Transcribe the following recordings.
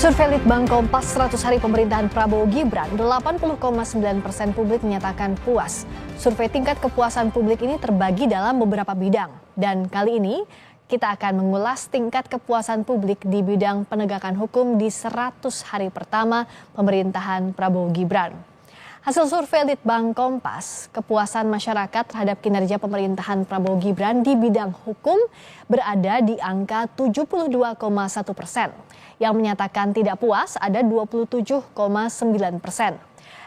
Survei Litbang Kompas 100 hari pemerintahan Prabowo Gibran, 80,9% publik menyatakan puas. Survei tingkat kepuasan publik ini terbagi dalam beberapa bidang. Dan kali ini kita akan mengulas tingkat kepuasan publik di bidang penegakan hukum di 100 hari pertama pemerintahan Prabowo Gibran. Hasil survei Litbang Kompas, kepuasan masyarakat terhadap kinerja pemerintahan Prabowo Gibran di bidang hukum berada di angka 72,1%. Yang menyatakan tidak puas ada 27,9%.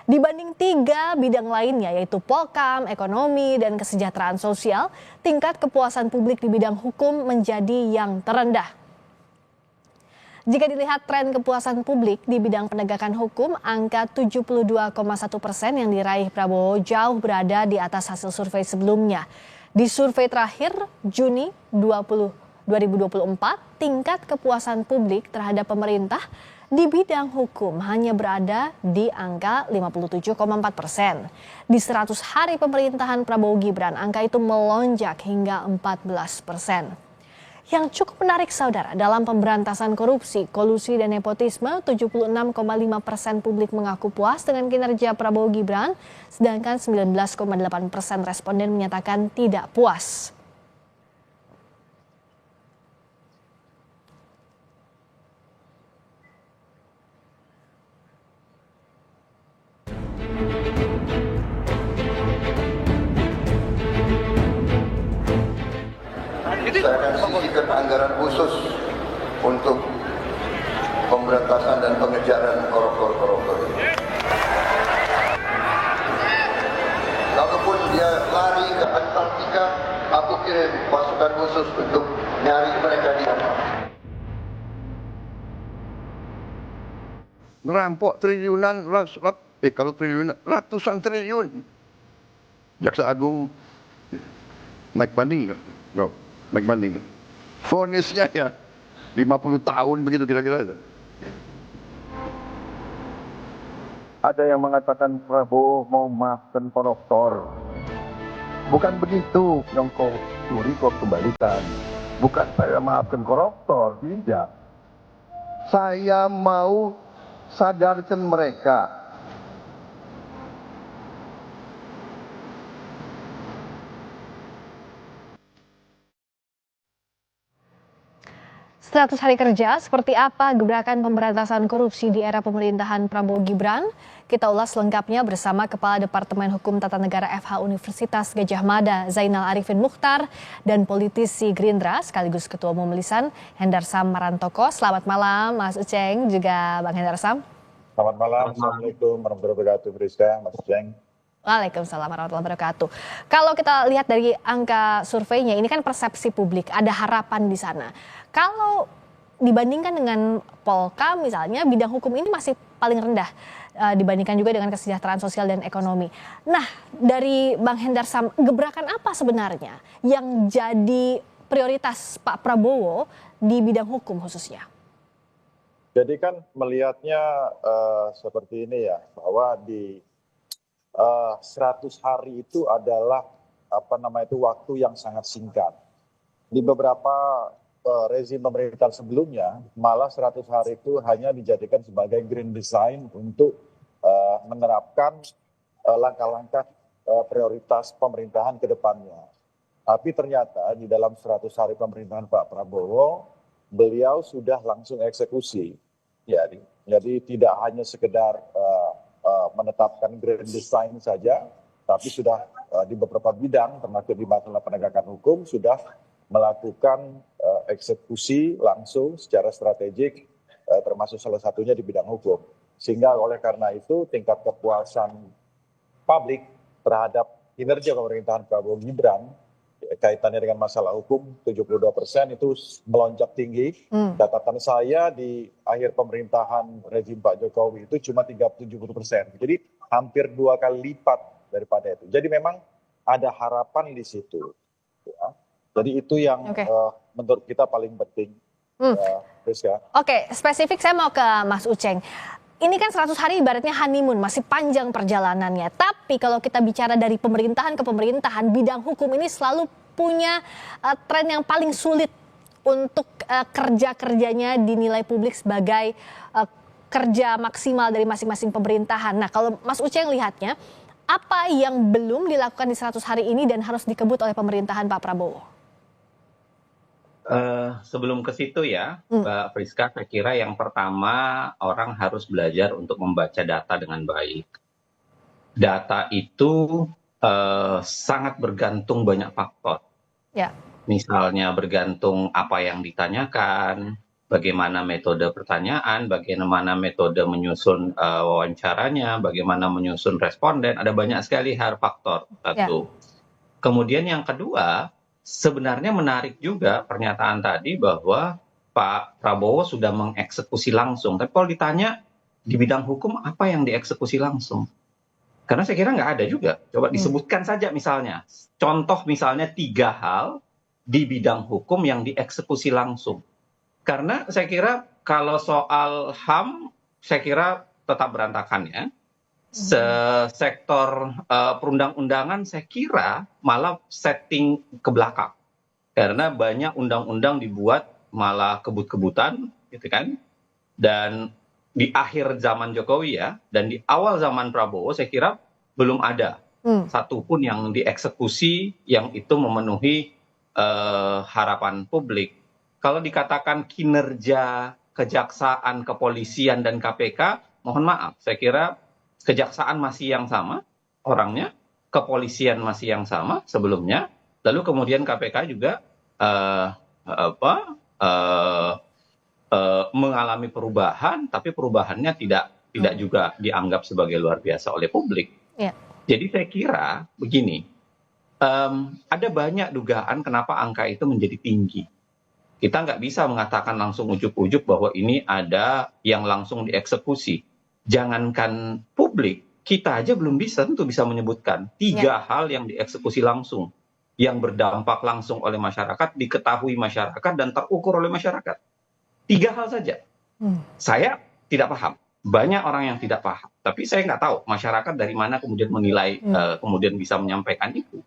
Dibanding 3 bidang lainnya yaitu Polkam, ekonomi, dan kesejahteraan sosial, tingkat kepuasan publik di bidang hukum menjadi yang terendah. Jika dilihat tren kepuasan publik di bidang penegakan hukum, angka 72,1% yang diraih Prabowo jauh berada di atas hasil survei sebelumnya. Di survei terakhir Juni 2024, tingkat kepuasan publik terhadap pemerintah di bidang hukum hanya berada di angka 57,4%. Di 100 hari pemerintahan Prabowo Gibran, angka itu melonjak hingga 14%. Yang cukup menarik saudara, dalam pemberantasan korupsi, kolusi dan nepotisme, 76,5% publik mengaku puas dengan kinerja Prabowo Gibran, sedangkan 19,8% responden menyatakan tidak puas. Saya akan sisihkan anggaran khusus untuk pemberantasan dan pengejaran koruptor ini. Kalaupun dia lari ke Antartika, aku kirim pasukan khusus untuk nyari mereka di sana. Ngerampok triliunan, kalau triliunan, ratusan triliun. Jaksa Agung naik banding nggak? Naik banding. Vonisnya ya 50 tahun begitu kira-kira. Ada yang mengatakan Prabowo mau maafkan koruptor. Bukan begitu yang kau curi kau kembalikan. Bukan saya maafkan koruptor, tidak. Saya mau sadarkan mereka. 100 hari kerja, seperti apa gebrakan pemberantasan korupsi di era pemerintahan Prabowo Gibran? Kita ulas lengkapnya bersama Kepala Departemen Hukum Tata Negara FH Universitas Gadjah Mada, Zainal Arifin Mukhtar, dan politisi Gerindra sekaligus Ketua Umum Lisan, Hendarsam Marantoko. Selamat malam Mas Uceng, juga Bang Hendarsam. Selamat malam, Assalamualaikum warahmatullahi wabarakatuh, Rizka, Mas Uceng. Waalaikumsalam warahmatullahi wabarakatuh. Kalau kita lihat dari angka surveinya, ini kan persepsi publik, ada harapan di sana. Kalau dibandingkan dengan Polkam misalnya, bidang hukum ini masih paling rendah dibandingkan juga dengan kesejahteraan sosial dan ekonomi. Nah, dari Bang Hendarsam, gebrakan apa sebenarnya yang jadi prioritas Pak Prabowo di bidang hukum khususnya? Jadi kan melihatnya seperti ini ya, bahwa di 100 hari itu adalah waktu yang sangat singkat. Di beberapa rezim pemerintahan sebelumnya, malah 100 hari itu hanya dijadikan sebagai green design untuk menerapkan langkah-langkah prioritas pemerintahan ke depannya. Tapi ternyata di dalam 100 hari pemerintahan Pak Prabowo, beliau sudah langsung eksekusi. Jadi tidak hanya sekedar menetapkan grand design saja, tapi sudah di beberapa bidang, termasuk di masalah penegakan hukum, sudah melakukan eksekusi langsung secara strategik, termasuk salah satunya di bidang hukum. Sehingga oleh karena itu tingkat kepuasan publik terhadap kinerja pemerintahan Prabowo Gibran kaitannya dengan masalah hukum 72% itu melonjak tinggi. Catatan saya di akhir pemerintahan rezim Pak Jokowi itu cuma 37%. Jadi hampir 2 kali lipat daripada itu. Jadi memang ada harapan di situ. Ya. Jadi itu yang menurut kita paling penting. Oke, spesifik saya mau ke Mas Uceng. Ini kan 100 hari ibaratnya honeymoon, masih panjang perjalanannya. Tapi kalau kita bicara dari pemerintahan ke pemerintahan, bidang hukum ini selalu punya tren yang paling sulit untuk kerja-kerjanya dinilai publik sebagai kerja maksimal dari masing-masing pemerintahan. Nah, kalau Mas Uceng lihatnya, apa yang belum dilakukan di 100 hari ini dan harus dikebut oleh pemerintahan Pak Prabowo? Sebelum ke situ ya, Mbak Friska, saya kira yang pertama orang harus belajar untuk membaca data dengan baik. Data itu sangat bergantung banyak faktor. Ya. Misalnya bergantung apa yang ditanyakan, bagaimana metode pertanyaan, bagaimana metode menyusun wawancaranya, bagaimana menyusun responden, ada banyak sekali faktor. Satu. Kemudian yang kedua, sebenarnya menarik juga pernyataan tadi bahwa Pak Prabowo sudah mengeksekusi langsung. Tapi kalau ditanya di bidang hukum apa yang dieksekusi langsung? Karena saya kira nggak ada juga. Coba disebutkan saja misalnya. Contoh misalnya 3 hal di bidang hukum yang dieksekusi langsung. Karena saya kira kalau soal HAM, saya kira tetap berantakan ya. Sektor perundang-undangan saya kira malah setting ke belakang. Karena banyak undang-undang dibuat malah kebut-kebutan gitu kan. Dan di akhir zaman Jokowi ya, dan di awal zaman Prabowo saya kira belum ada satupun yang dieksekusi yang itu memenuhi harapan publik. Kalau dikatakan kinerja kejaksaan, kepolisian, dan KPK, mohon maaf, saya kira kejaksaan masih yang sama orangnya, kepolisian masih yang sama sebelumnya, lalu kemudian KPK juga mengalami perubahan, tapi perubahannya tidak juga dianggap sebagai luar biasa oleh publik. Ya. Jadi saya kira begini, ada banyak dugaan kenapa angka itu menjadi tinggi. Kita nggak bisa mengatakan langsung ujuk-ujuk bahwa ini ada yang langsung dieksekusi. Jangankan publik, kita aja belum tentu bisa menyebutkan 3 hal yang dieksekusi langsung, yang berdampak langsung oleh masyarakat, diketahui masyarakat, dan terukur oleh masyarakat. 3 hal saja. Saya tidak paham. Banyak orang yang tidak paham. Tapi saya nggak tahu masyarakat dari mana kemudian menilai, kemudian bisa menyampaikan itu.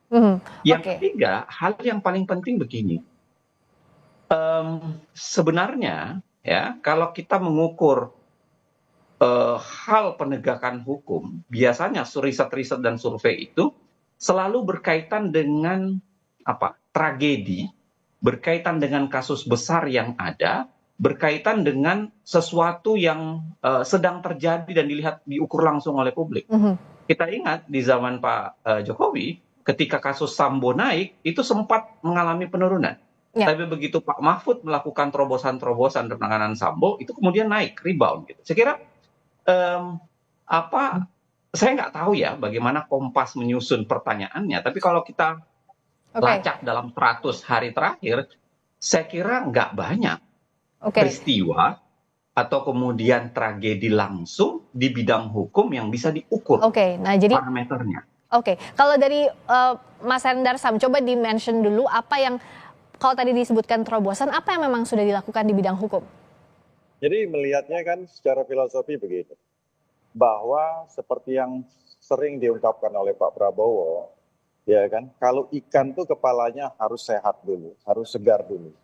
Yang ketiga, hal yang paling penting begini. Sebenarnya ya, kalau kita mengukur hal penegakan hukum, biasanya riset-riset dan survei itu selalu berkaitan dengan tragedi, berkaitan dengan kasus besar yang ada, berkaitan dengan sesuatu yang sedang terjadi dan diukur langsung oleh publik. Kita ingat di zaman Pak Jokowi, ketika kasus Sambo naik, itu sempat mengalami penurunan. Tapi begitu Pak Mahfud melakukan terobosan-terobosan penanganan Sambo, itu kemudian naik, rebound. Gitu. Saya kira saya nggak tahu ya bagaimana Kompas menyusun pertanyaannya, tapi kalau kita lacak dalam 100 hari terakhir, saya kira nggak banyak peristiwa atau kemudian tragedi langsung di bidang hukum yang bisa diukur nah, jadi parameternya. Kalau dari Mas Hendar Sam, coba di-mention dulu apa yang, kalau tadi disebutkan terobosan, apa yang memang sudah dilakukan di bidang hukum? Jadi melihatnya kan secara filosofi begitu, bahwa seperti yang sering diungkapkan oleh Pak Prabowo, ya kan, kalau ikan tuh kepalanya harus sehat dulu, harus segar dulu.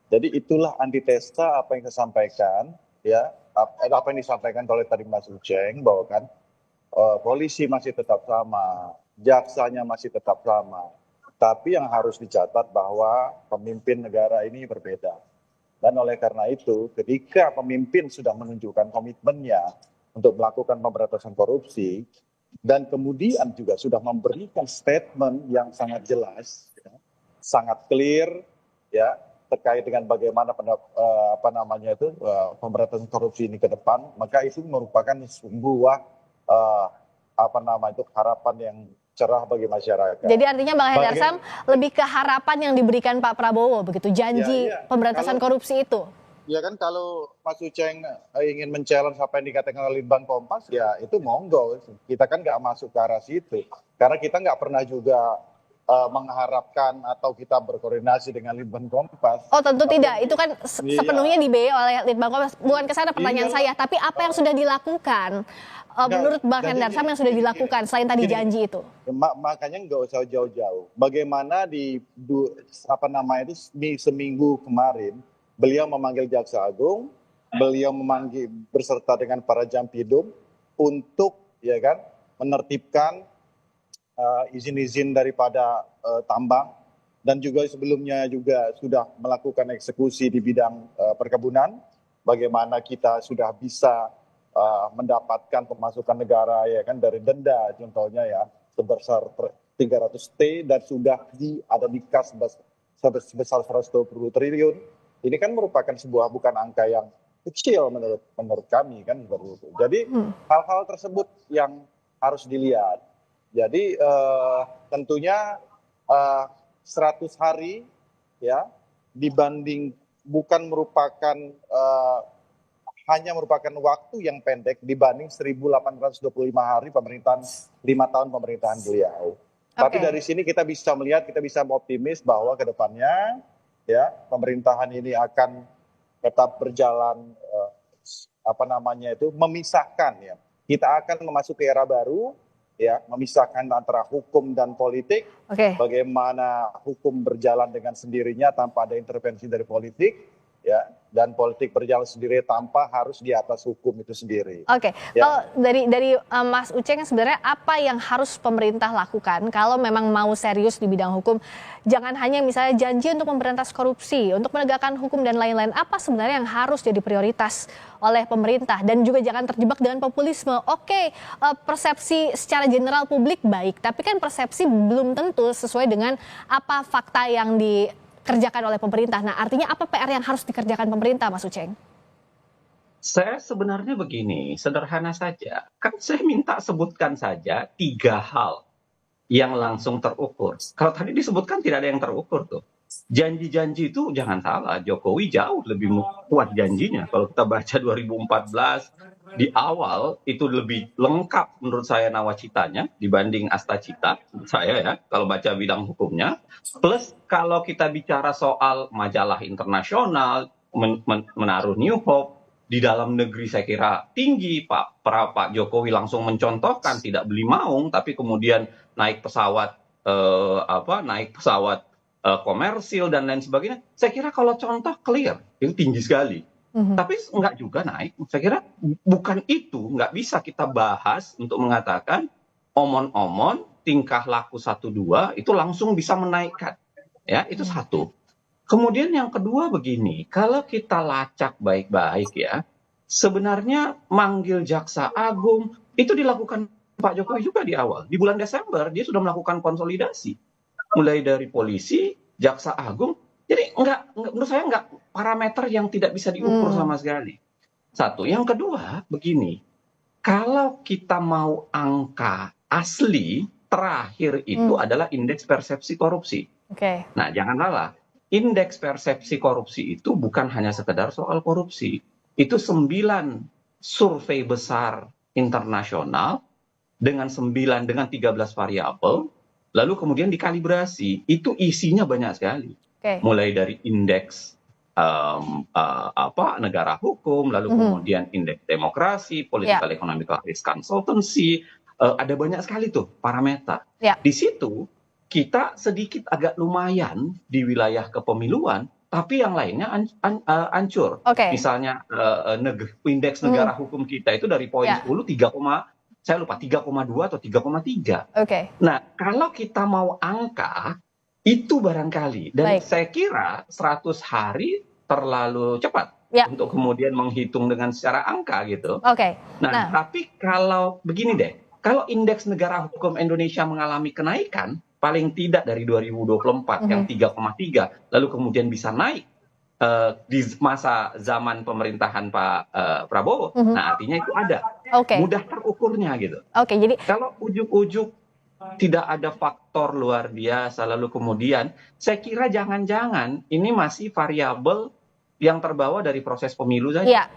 Jadi itulah antitesa apa yang saya sampaikan, ya, apa yang disampaikan oleh tadi Mas Uceng, bahwa kan polisi masih tetap sama, jaksanya masih tetap sama, tapi yang harus dicatat bahwa pemimpin negara ini berbeda. Dan oleh karena itu, ketika pemimpin sudah menunjukkan komitmennya untuk melakukan pemberantasan korupsi, dan kemudian juga sudah memberikan statement yang sangat jelas, ya, sangat clear, ya, terkait dengan bagaimana pemberantasan korupsi ini ke depan, maka itu merupakan sebuah harapan yang cerah bagi masyarakat. Jadi artinya Bang Hendar Sam lebih ke harapan yang diberikan Pak Prabowo begitu, janji pemberantasan korupsi itu. Ya kan, kalau Mas Uceng ingin men-challenge apa yang dikatakan oleh Litbang Kompas, ya itu monggo. Kita kan nggak masuk ke arah situ. Karena kita nggak pernah juga mengharapkan atau kita berkoordinasi dengan Litbang Kompas. Oh tentu tidak, itu kan Iya. sepenuhnya dibiayai oleh Litbang Kompas. Bukan ke sana pertanyaan Iya. saya, tapi apa yang sudah dilakukan menurut Bang jadi Hendar Sam yang sudah dilakukan selain tadi gini, janji itu? Makanya nggak usah jauh-jauh. Bagaimana seminggu kemarin beliau memanggil Jaksa Agung, beliau berserta dengan para Jampidum untuk ya kan menertibkan izin-izin daripada tambang, dan juga sebelumnya juga sudah melakukan eksekusi di bidang perkebunan. Bagaimana kita sudah bisa mendapatkan pemasukan negara ya kan dari denda contohnya ya sebesar 300 T dan sudah ada di kas sebesar 120 triliun. Ini kan merupakan sebuah bukan angka yang kecil menurut kami kan seperti itu. Jadi hal-hal tersebut yang harus dilihat. Jadi tentunya 100 hari ya dibanding bukan merupakan hanya merupakan waktu yang pendek dibanding 1.825 hari pemerintahan 5 tahun pemerintahan beliau. Tapi dari sini kita bisa melihat, kita bisa optimis bahwa ke depannya ya pemerintahan ini akan tetap berjalan memisahkan ya. Kita akan memasuki era baru ya, memisahkan antara hukum dan politik. Bagaimana hukum berjalan dengan sendirinya tanpa ada intervensi dari politik ya, dan politik berjalan sendiri tanpa harus di atas hukum itu sendiri. Kalau dari Mas Uceng sebenarnya apa yang harus pemerintah lakukan kalau memang mau serius di bidang hukum? Jangan hanya misalnya janji untuk memberantas korupsi, untuk menegakkan hukum dan lain-lain. Apa sebenarnya yang harus jadi prioritas oleh pemerintah? Dan juga jangan terjebak dengan populisme. Persepsi secara general publik baik, tapi kan persepsi belum tentu sesuai dengan apa fakta yang dikerjakan oleh pemerintah. Nah, artinya apa PR yang harus dikerjakan pemerintah, Mas Uceng? Saya sebenarnya begini, sederhana saja. Kan saya minta sebutkan saja 3 hal yang langsung terukur. Kalau tadi disebutkan tidak ada yang terukur tuh. Janji-janji itu jangan salah, Jokowi jauh lebih kuat janjinya. Kalau kita baca 2014 di awal itu lebih lengkap menurut saya nawacitanya dibanding Astacita, menurut saya ya, kalau baca bidang hukumnya. Plus kalau kita bicara soal majalah internasional, menaruh New Hope, di dalam negeri saya kira tinggi. Pak Jokowi langsung mencontohkan tidak beli maung, tapi kemudian naik pesawat komersil dan lain sebagainya. Saya kira kalau contoh clear itu tinggi sekali. Tapi enggak juga naik. Saya kira bukan itu, nggak bisa kita bahas untuk mengatakan omon-omon tingkah laku 1-2 itu langsung bisa menaikkan. Ya, itu satu. Kemudian yang kedua begini, kalau kita lacak baik-baik ya, sebenarnya manggil Jaksa Agung itu dilakukan Pak Jokowi juga di awal. Di bulan Desember dia sudah melakukan konsolidasi. Mulai dari polisi, Jaksa Agung. Jadi menurut saya enggak parameter yang tidak bisa diukur sama sekali. Satu. Yang kedua begini, kalau kita mau angka asli, terakhir itu adalah indeks persepsi korupsi. Nah, jangan salah. Indeks persepsi korupsi itu bukan hanya sekedar soal korupsi. Itu 9 survei besar internasional dengan 13 variabel, lalu kemudian dikalibrasi. Itu isinya banyak sekali. Mulai dari indeks negara hukum, lalu kemudian indeks demokrasi, political economic risk consultancy, ada banyak sekali tuh parameter. Di situ kita sedikit agak lumayan di wilayah kepemiluan, tapi yang lainnya hancur. Misalnya indeks negara hukum kita itu dari poin 10 3,2 atau 3,3. Nah, kalau kita mau angka itu barangkali, dan saya kira 100 hari terlalu cepat untuk kemudian menghitung dengan secara angka gitu. Nah, tapi kalau begini deh, kalau indeks negara hukum Indonesia mengalami kenaikan paling tidak dari 2024 yang 3,3, lalu kemudian bisa naik di masa zaman pemerintahan Pak Prabowo, nah artinya itu ada, mudah terukurnya gitu. Jadi kalau ujuk-ujuk tidak ada faktor luar biasa, lalu kemudian saya kira jangan-jangan ini masih variabel yang terbawa dari proses pemilu saja.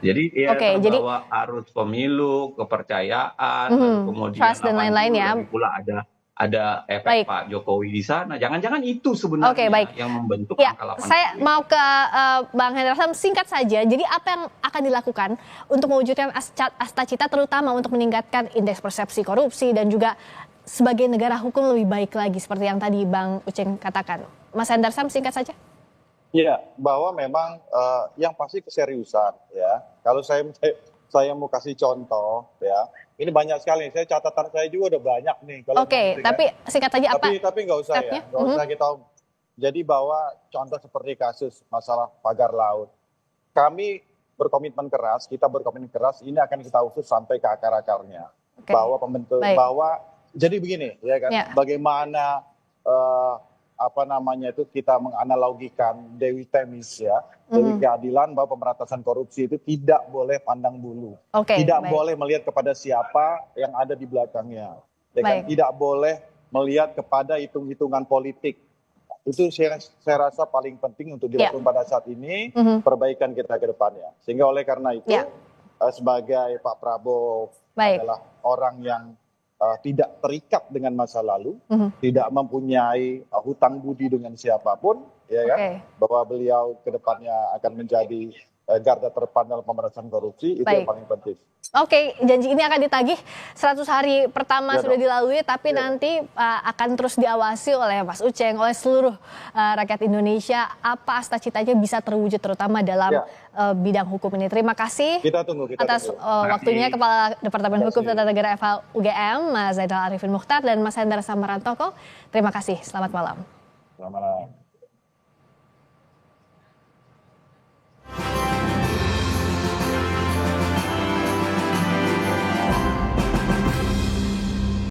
Jadi terbawa arus pemilu, kepercayaan, lalu kemudian trust dan lain-lain ya. Pula ada ada Baik. efek Pak Jokowi di sana. Jangan-jangan itu sebenarnya Oke, baik. yang membentuk Ya, angka 89. saya mau ke Bang Hendra Sam, singkat saja. Jadi apa yang akan dilakukan untuk mewujudkan Astacita, terutama untuk meningkatkan indeks persepsi korupsi dan juga sebagai negara hukum lebih baik lagi seperti yang tadi Bang Uceng katakan. Mas Hendra Sam, singkat saja. Iya, bahwa memang yang pasti keseriusan ya. Kalau saya mau kasih contoh ya, ini banyak sekali. Catatan saya juga udah banyak nih. Oke, tapi singkat saja apa? Tapi nggak usah stepnya? ya, nggak usah kita. Jadi bahwa contoh seperti kasus masalah pagar laut, kami berkomitmen keras, kita berkomitmen keras, ini akan kita usut sampai ke akar-akarnya. Oke. Bahwa pembentuk, Baik. bahwa jadi begini ya kan, Ya. bagaimana kita menganalogikan Dewi Temis ya, Dewi Keadilan, bahwa pemberantasan korupsi itu tidak boleh pandang bulu, Oke, tidak baik. boleh melihat kepada siapa yang ada di belakangnya, ya kan? Baik. Tidak boleh melihat kepada hitung-hitungan politik. Itu saya rasa paling penting untuk dilakukan pada saat ini, perbaikan kita ke depannya. Sehingga oleh karena itu, Ya. sebagai Pak Prabowo Baik. adalah orang yang tidak terikat dengan masa lalu, tidak mempunyai hutang budi dengan siapapun, ya kan? Oke. Bahwa beliau ke depannya akan menjadi garda terdepan dalam pemberantasan korupsi, itu Baik. yang paling penting. Oke, janji ini akan ditagih 100 hari pertama Ya sudah dong. dilalui, tapi Ya. nanti akan terus diawasi oleh Mas Uceng, oleh seluruh rakyat Indonesia, apa Astacitanya bisa terwujud terutama dalam Ya. bidang hukum ini. Terima kasih Kita tunggu. atas tunggu. waktunya Kepala Departemen Terima Hukum kasih. Tata Negara FH UGM, Mas Zainal Arifin Mukhtar dan Mas Hendra Samaranto. Terima kasih, selamat malam. Selamat malam.